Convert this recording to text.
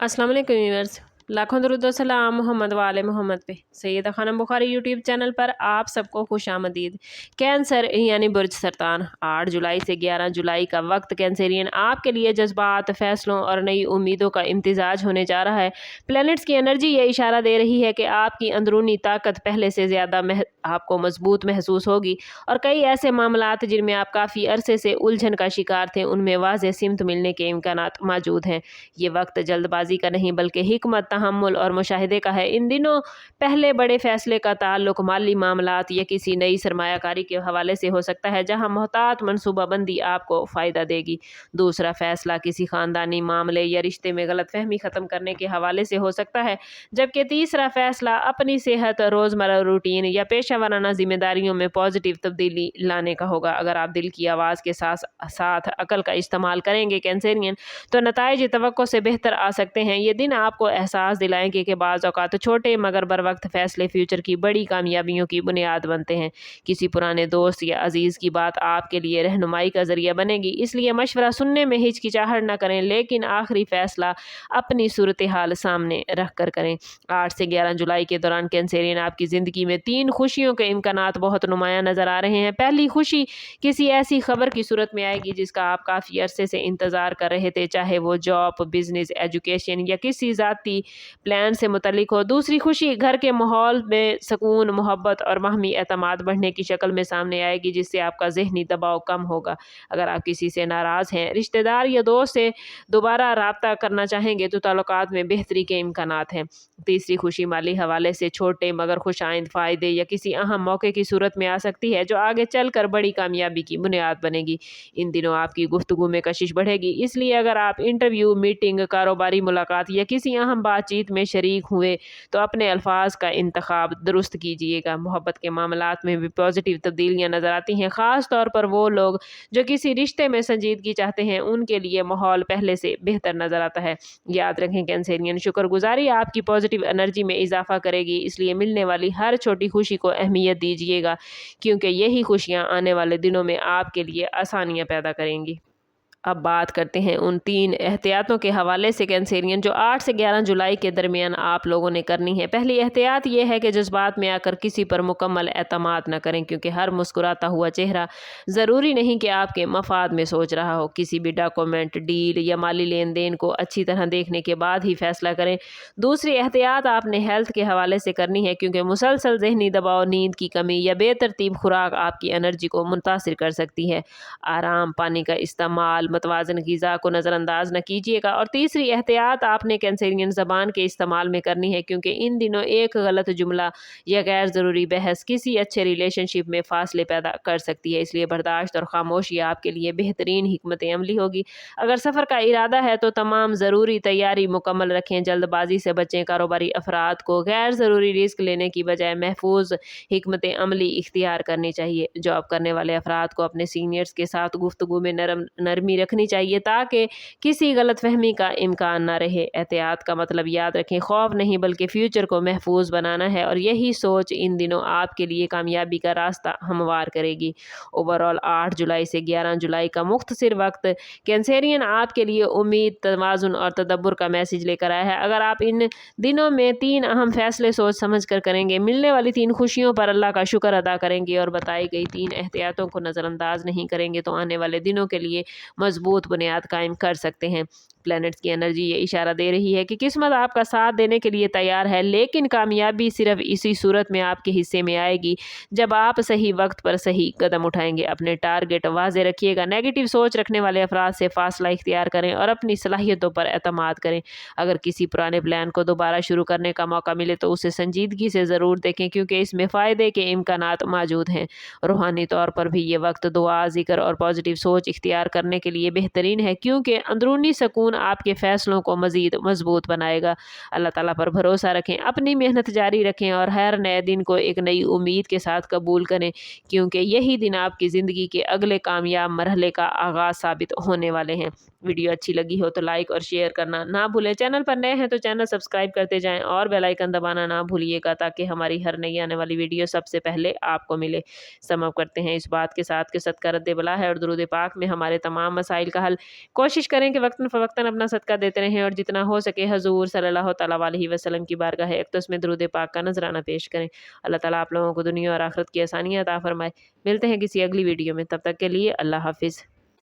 अस्सलाम वालेकुम व्यूअर्स, लाखों दरूद व सलाम मोहम्मद वाले मोहम्मद पे। सैयदा खानम बुखारी यूट्यूब चैनल पर आप सबको खुशामदीद। कैंसर यानी बुर्ज सरतान, 8 जुलाई से 11 जुलाई का वक्त कैंसरियन आपके लिए जज्बात, फैसलों और नई उम्मीदों का इम्तिजाज होने जा रहा है। प्लैनेट्स की एनर्जी ये इशारा दे रही है कि आपकी अंदरूनी ताकत पहले से ज़्यादा आपको मजबूत महसूस होगी और कई ऐसे मामलात जिनमें आप काफ़ी अरसे से उलझन का शिकार थे उनमें वाज़ेह सिमत मिलने के इम्कानात मौजूद हैं। ये वक्त जल्दबाजी का नहीं बल्कि हिकमत, तहम्मुल और मुशाहिदे का है। इन दिनों पहले बड़े फैसले का ताल्लुक माली मामलात या किसी नई सरमायाकारी के हवाले से हो सकता है, जहां मोहतात मनसूबाबंदी आपको फ़ायदा देगी। दूसरा फैसला किसी ख़ानदानी मामले या रिश्ते में गलतफहमी ख़त्म करने के हवाले से हो सकता है, जबकि तीसरा फैसला अपनी सेहत, रोज़मर्रा रूटीन या पेशा वाराना जिम्मेदारियों में पॉजिटिव तब्दीली लाने का होगा। अगर आप दिल की आवाज़ के साथ साथ अकल का इस्तेमाल करेंगे कैंसरियन, तो नताइज तवक्को से बेहतर आ सकते हैं। ये दिन आपको एहसास दिलाएंगे कि बाज़ औक़ात छोटे मगर बर वक्त फैसले फ्यूचर की बड़ी कामयाबियों की बुनियाद बनते हैं। किसी पुराने दोस्त या अजीज़ की बात आपके लिए रहनुमाई का ज़रिया बनेगी, इसलिए मशवरा सुनने में हिचकिचाहट न करें, लेकिन आखिरी फैसला अपनी सूरत हाल सामने रख कर करें। 8 से 11 जुलाई के दौरान कैंसरियन आपकी ज़िंदगी में 3 खुशियों के इम्कानात बहुत नुमायाँ नज़र आ रहे हैं। पहली खुशी किसी ऐसी खबर की सूरत में आएगी जिसका आप काफ़ी अरसे से इंतज़ार कर रहे थे, चाहे वो जॉब, बिजनेस, एजुकेशन या किसी ज़ाती प्लान से मुतल्लिक हो। दूसरी खुशी घर के माहौल में सुकून, मोहब्बत और बाहमी एतमाद बढ़ने की शक्ल में सामने आएगी, जिससे आपका ज़हनी दबाव कम होगा। अगर आप किसी से नाराज़ हैं, रिश्तेदार या दोस्त से दोबारा राब्ता करना चाहेंगे, तो ताल्लुकात में बेहतरी के इम्कानात हैं। तीसरी खुशी माली हवाले से छोटे मगर खुशाइंद फ़ायदे या किसी अहम मौके की सूरत में आ सकती है, जो आगे चलकर बड़ी कामयाबी की बुनियाद बनेगी। इन दिनों आपकी गुफ्तगू में कशिश बढ़ेगी, इसलिए अगर आप इंटरव्यू, मीटिंग, कारोबारी मुलाकात या किसी अहम बातचीत में शरीक हुए, तो अपने अल्फाज का इंतखाब दुरुस्त कीजिएगा। मोहब्बत के मामलात में भी पॉजिटिव तब्दीलियाँ नज़र आती हैं। ख़ास तौर पर वो लोग जो किसी रिश्ते में संजीदगी चाहते हैं, उनके लिए माहौल पहले से बेहतर नज़र आता है। याद रखें कैंसरियन, शुक्रगुजारी आपकी पॉजिटिव एनर्जी में इजाफा करेगी, इसलिए मिलने वाली हर छोटी खुशी को अहमियत दीजिएगा, क्योंकि यही खुशियाँ आने वाले दिनों में आपके लिए आसानियाँ पैदा करेंगी। अब बात करते हैं उन 3 एहतियातों के हवाले से कैंसरियन, जो 8 से 11 जुलाई के दरमियान आप लोगों ने करनी है। पहली एहतियात ये है कि जज्बात में आकर किसी पर मुकम्मल एतमाद न करें, क्योंकि हर मुस्कुराता हुआ चेहरा ज़रूरी नहीं कि आपके मफाद में सोच रहा हो। किसी भी डॉक्यूमेंट, डील या माली लेन देन को अच्छी तरह देखने के बाद ही फैसला करें। दूसरी एहतियात आपने हेल्थ के हवाले से करनी है, क्योंकि मुसलसल ज़हनी दबाव, नींद की कमी या बेतरतीब खुराक आपकी एनर्जी को मुतासिर कर सकती है। आराम, पानी का इस्तेमाल, मतवाज़न ग़िज़ा को नज़रअंदाज न कीजिएगा। और तीसरी एहतियात आपने कैंसरियन ज़बान के इस्तेमाल में करनी है, क्योंकि इन दिनों एक गलत जुमला या गैर ज़रूरी बहस किसी अच्छे रिलेशनशिप में फ़ासले पैदा कर सकती है। इसलिए बर्दाश्त और ख़ामोशी आपके लिए बेहतरीन हिकमत अमली होगी। अगर सफ़र का इरादा है तो तमाम ज़रूरी तैयारी मुकम्मल रखें, जल्दबाजी से बचें। कारोबारी अफराद को गैर ज़रूरी रिस्क लेने की बजाय महफूज हिकमत अमली इख्तियार करनी चाहिए। जॉब करने वाले अफराद को अपने सीनियर्स के साथ गुफ्तगू में नरमी रखनी चाहिए, ताकि किसी गलतफहमी का इम्कान ना रहे। एहतियात का मतलब याद रखें, खौफ नहीं बल्कि फ्यूचर को महफूज बनाना है, और यही सोच इन दिनों आपके लिए कामयाबी का रास्ता हमवार करेगी। ओवरऑल 8 जुलाई से 11 जुलाई का मुख्तसर वक्त कैंसरियन आपके लिए उम्मीद, तवाज़ुन और तदब्बुर का मैसेज लेकर आया है। अगर आप इन दिनों में 3 अहम फैसले सोच समझ कर करेंगे, मिलने वाली 3 खुशियों पर अल्लाह का शुक्र अदा करेंगे और बताई गई 3 एहतियातों को नज़रअंदाज नहीं करेंगे, तो आने वाले दिनों के लिए मजबूत बुनियाद कायम कर सकते हैं। प्लैनेट्स की एनर्जी ये इशारा दे रही है कि किस्मत आपका साथ देने के लिए तैयार है, लेकिन कामयाबी सिर्फ इसी सूरत में आपके हिस्से में आएगी जब आप सही वक्त पर सही कदम उठाएंगे। अपने टारगेट वाज़े रखिएगा, नेगेटिव सोच रखने वाले अफराद से फासला इख्तियार करें और अपनी सलाहियतों पर एतमाद करें। अगर किसी पुराने प्लान को दोबारा शुरू करने का मौका मिले तो उसे संजीदगी से ज़रूर देखें, क्योंकि इसमें फ़ायदे के इम्कानात मौजूद हैं। रूहानी तौर पर भी ये वक्त दुआ, ज़िक्र और पॉजिटिव सोच इख्तियार करने के लिए बेहतरीन है, क्योंकि अंदरूनी सुकून आपके फैसलों को मज़ीद मजबूत बनाएगा। अल्लाह ताला पर भरोसा रखें, अपनी मेहनत जारी रखें और हर नए दिन को एक नई उम्मीद के साथ कबूल करें, क्योंकि यही दिन आपकी ज़िंदगी के अगले कामयाब मरहले का आगाज़ साबित होने वाले हैं। वीडियो अच्छी लगी हो तो लाइक और शेयर करना ना भूलें। चैनल पर नए हैं तो चैनल सब्सक्राइब करते जाएं और बेल आइकन दबाना ना भूलिएगा, ताकि हमारी हर नई आने वाली वीडियो सबसे पहले आपको मिले। समाप्त करते हैं इस बात के साथ कि सदका रद्द बला है और दुरूद पाक में हमारे तमाम मसाइल का हल। कोशिश करें कि वक्तन फ़वक्तन अपना सदका देते रहें और जितना हो सके हजूर सल्लल्लाहु तआला अलैहि वसल्लम की बारगाह अक़दस में दुरूद पाक का नजराना पेश करें। अल्लाह ताला आप लोगों को दुनिया और आखिरत की आसानियां अता फरमाए। मिलते हैं किसी अगली वीडियो में, तब तक के लिए अल्लाह हाफिज़।